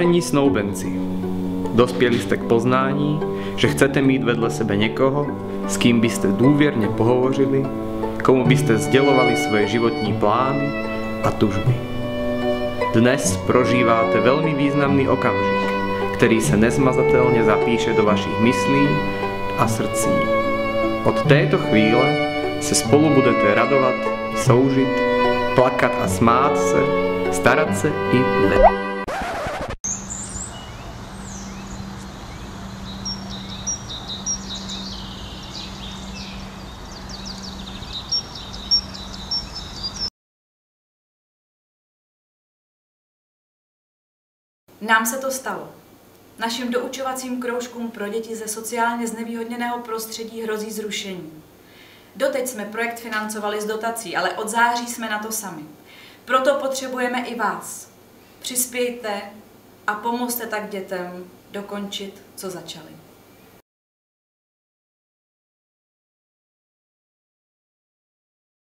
Vážení snoubenci, dospěli jste k poznání, že chcete mít vedle sebe někoho, s kým byste důvěrně pohovořili, komu byste sdělovali svoje životní plány a tužby. Dnes prožíváte velmi významný okamžik, který se nezmazatelně zapíše do vašich myslí a srdcí. Od této chvíle se spolu budete radovat i soužit, plakat a smát se, starat se i ne. Nám se to stalo. Našim doučovacím kroužkům pro děti ze sociálně znevýhodněného prostředí hrozí zrušení. Doteď jsme projekt financovali z dotací, ale od září jsme na to sami. Proto potřebujeme i vás. Přispějte a pomozte tak dětem dokončit, co začali.